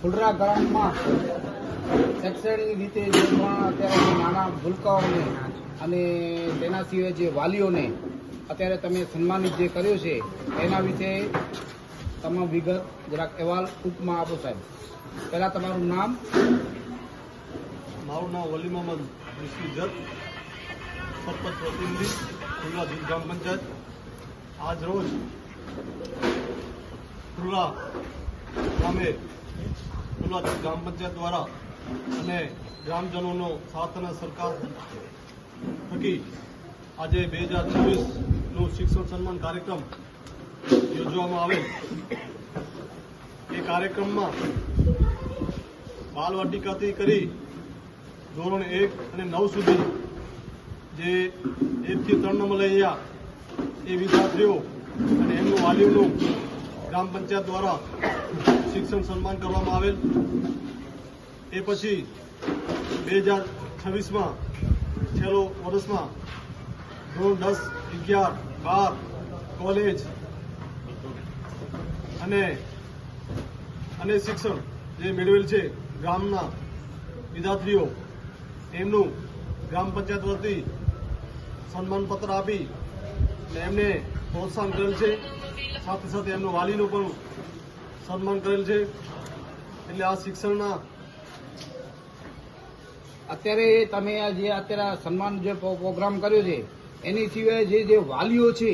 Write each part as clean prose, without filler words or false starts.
ફુલરા ગામમાં શૈક્ષણિક રીતે જે પણ અત્યારે નાના ભૂલકાઓને અને તેના સિવાય જે વાલીઓને અત્યારે તમે સન્માનિત જે કર્યો છે એના વિશે તમામ વિગત જરાક અહેવાલ ટૂંકમાં આપો સાહેબ. પહેલાં તમારું નામ? મારું નામ વલી મોહમ્મદ રિશવી જત, સરપંચ પ્રતિનિધિ ફુલરા જૂથ ગ્રામ પંચાયત. આજ રોજ ફુલરા ગામે ફુલરા જૂથ ગ્રામ પંચાયત દ્વારા અને ગ્રામજનોનો સાથ અને સરકાર થકી આજે 2026નો શિક્ષણ સન્માન કાર્યક્રમ યોજવામાં આવેલ. એ કાર્યક્રમમાં બાલવાટિકાથી કરી ધોરણ 1 અને 9 સુધી જે 1 થી 3 નંબર લઈ આવ્યા એ વિદ્યાર્થીઓ અને એમનું વાલીઓનું ગ્રામ પંચાયત દ્વારા શિક્ષણ સન્માન કરવામાં આવેલ. એ પછી 2026માં છેલ્લો વર્ષમાં ધોરણ 10, 11, 12 કોલેજ અને શિક્ષણ જે મેળવેલ છે ગામના વિદ્યાર્થીઓ એમનું ગ્રામ પંચાયત વતી સન્માનપત્ર આપી અને એમને પ્રોત્સાહન કરેલ છે. સાથે સાથે એમનું વાલીનું પણ સન્માન કરેલ છે. એટલે આ શિક્ષણના અત્યારે તમે આ જે અત્યારે સન્માન જે પ્રોગ્રામ કર્યો છે એની સિવાય જે વાલીઓ છે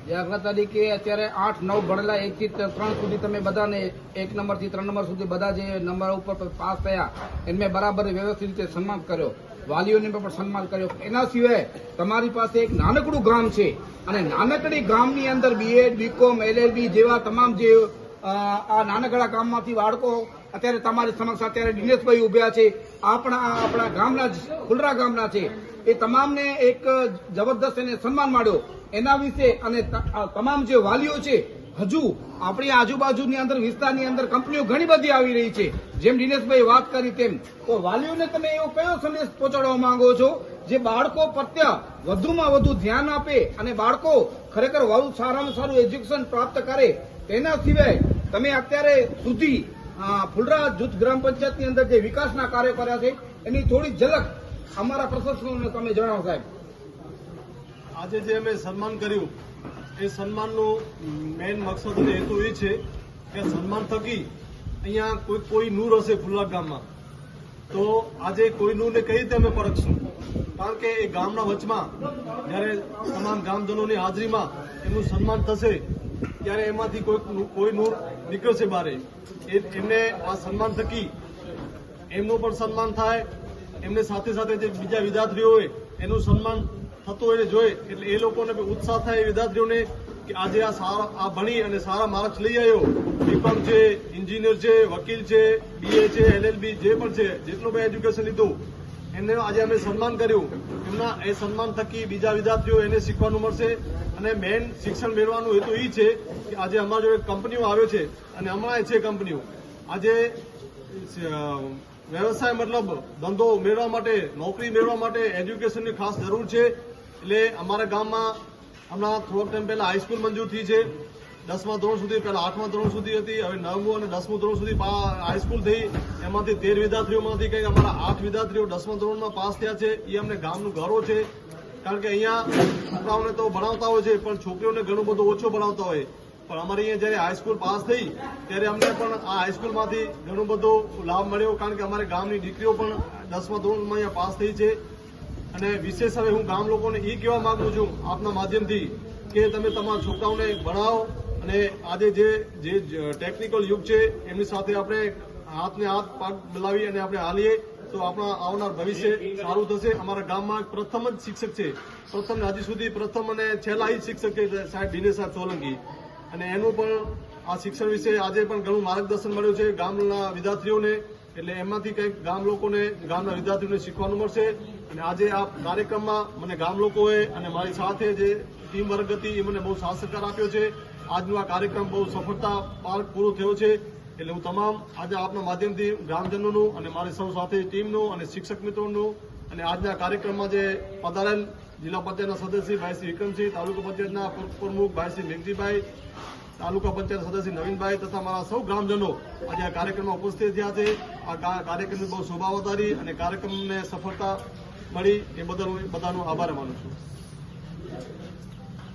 દાખલા તરીકે અત્યારે 8, 9 ભણેલા 1 થી 3 સુધી તમે બધાને 1 નંબરથી 3 નંબર સુધી બધા જે નંબર ઉપર પાસ થયા એમને બરાબર વ્યવસ્થિત રીતે સન્માન કર્યો, વાલીઓને પણ સન્માન કર્યો. એના સિવાય તમારી પાસે એક નાનકડું ગામ છે અને નાનકડી ગામની અંદર BEd, BCom, LLB જેવા તમામ જે આ નાનકડા ગામમાંથી બાળકો અત્યારે તમારી સમક્ષ અત્યારે દિનેશભાઈ ઉભ્યા છે, આપણા ગામના ફુલરા ગામના છે. એ તમામને એક જબરદસ્ત એને સન્માન મળ્યો. એના વિશે અને તમામ જે વાલીઓ છે, હજુ આપણી આજુબાજુની અંદર વિસ્તારની અંદર કંપનીઓ ઘણી બધી આવી રહી છે, જેમ દિનેશભાઈ વાત કરી તેમ, તો વાલીઓને તમે એવો કયો સંદેશ પહોંચાડવા માંગો છો જે બાળકો પ્રત્યે વધુમાં વધુ ધ્યાન આપે અને બાળકો ખરેખર વધુ સારામાં સારું એજ્યુકેશન પ્રાપ્ત કરે? તેના સિવાય તમે અત્યારે સુધી ફુલરા જૂથ ગ્રામ પંચાયતની અંદર જે વિકાસના કાર્યો કર્યા છે એની થોડી ઝલક અમારા પ્રશંસકોને તમે જણાવો સાહેબ. આજે જે અમે સન્માન કર્યું એ સન્માનનો મેઇન મકસદ અને હેતુ એ છે કે સન્માન થકી અહીંયા કોઈ નૂર હશે ફુલરા ગામમાં તો આજે કોઈ નૂરને કઈ રીતે અમે પરખશું? કારણ કે એ ગામના વચમાં જ્યારે તમામ ગામજનોની હાજરીમાં એમનું સન્માન થશે ત્યારે એમાંથી કોઈ નૂર નીકળશે બહાર. એમને આ સન્માન થકી એમનું પણ સન્માન થાય, એમને સાથે સાથે જે બીજા વિદ્યાર્થીઓ હોય એનું સન્માન થતું હોય જોઈએ એટલે એ લોકોને ઉત્સાહ થાય વિદ્યાર્થીઓને કે આજે આ ભણી અને સારા માર્ક્સ લઈ આવ્યો, BCom છે, એન્જિનિયર છે, વકીલ છે, BA છે, LLB જે પણ છે, જેટલું પણ એજ્યુકેશન લીધું એમને આજે અમે સન્માન કર્યું. એમના એ સન્માન થકી બીજા વિદ્યાર્થીઓ એને શીખવાનું મળશે અને મેઇન શિક્ષણ મેળવવાનું હેતુ એ છે કે આજે અમારા જોડે કંપનીઓ આવે છે અને હમણાં છે કંપનીઓ આજે વ્યવસાય મતલબ ધંધો મેળવવા માટે, નોકરી મેળવવા માટે એજ્યુકેશનની ખાસ જરૂર છે. એટલે અમારા ગામમાં હમણાં થોડોક ટાઈમ પહેલા હાઈસ્કૂલ મંજૂર થઈ છે. 10મા ધોરણ સુધી, પહેલા 8મા ધોરણ સુધી હતી, હવે 9મું અને 10મું ધોરણ સુધી હાઈસ્કૂલ થઈ. એમાંથી 13 વિદ્યાર્થીઓમાંથી કંઈક અમારા 8 વિદ્યાર્થીઓ 10મા ધોરણમાં પાસ થયા છે. એ અમને ગામનું ગૌરવ છે. કારણ કે અહીંયા છોકરાઓને તો ભણાવતા હોય છે પણ છોકરીઓને ઘણું બધું ઓછો ભણાવતા હોય. પણ અમારે અહીંયા જયારે હાઈસ્કૂલ પાસ થઈ ત્યારે અમને પણ આ હાઈસ્કૂલમાંથી ઘણું બધો લાભ મળ્યો. કારણ કે અમારે ગામની દીકરીઓ પણ 10મા ધોરણમાં અહીંયા પાસ થઈ છે. અને વિશેષ હવે હું ગામ લોકોને એ કહેવા માંગુ છું આપના માધ્યમથી કે તમે તમારા છોકરાઓને ભણાવો અને આજે જે ટેકનિકલ યુગ છે એમની સાથે આપણે હાથને હાથ પગ મિલાવી અને આપણે હાલીએ તો આપણા આવનાર ભવિષ્ય સારું થશે. અમારા ગામમાં પ્રથમ જ શિક્ષક છે, પ્રથમ હજી સુધી પ્રથમ અને છેલ્લા જ શિક્ષક છે સાહેબ દિનેશ સાહેબ સોલંકી. અને એનું પણ આ શિક્ષણ વિશે આજે પણ ઘણું માર્ગદર્શન મળ્યું છે ગામના વિદ્યાર્થીઓને. એટલે એમાંથી કંઈક ગામ લોકોને, ગામના વિદ્યાર્થીઓને શીખવાનું મળશે. અને આજે આ કાર્યક્રમમાં મને ગામ લોકોએ અને મારી સાથે જે ટીમ વર્ક હતી એ મને બહુ સાથ સહકાર આપ્યો છે. આજનો આ કાર્યક્રમ બહુ સફળતા પાર પૂરો થયો છે. એટલે હું તમામ આજે આપના માધ્યમથી ગ્રામજનોનું અને મારી સૌ સાથે ટીમનું અને શિક્ષક મિત્રોનું અને આજના કાર્યક્રમમાં જે પધારેલ જિલ્લા પંચાયતના સદસ્ય ભાઈ શ્રી વિક્રમસિંહ, તાલુકા પંચાયતના પ્રમુખ ભાઈ શ્રી મેઘજીભાઈ, તાલુકા પંચાયત સદસ્ય નવીનભાઈ તથા મારા સૌ ગ્રામજનો આજે આ કાર્યક્રમમાં ઉપસ્થિત થયા છે. આ કાર્યક્રમની બહુ શોભાવતારી અને કાર્યક્રમને સફળતા મળી એ બદલ હું બધાનો આભાર માનું છું.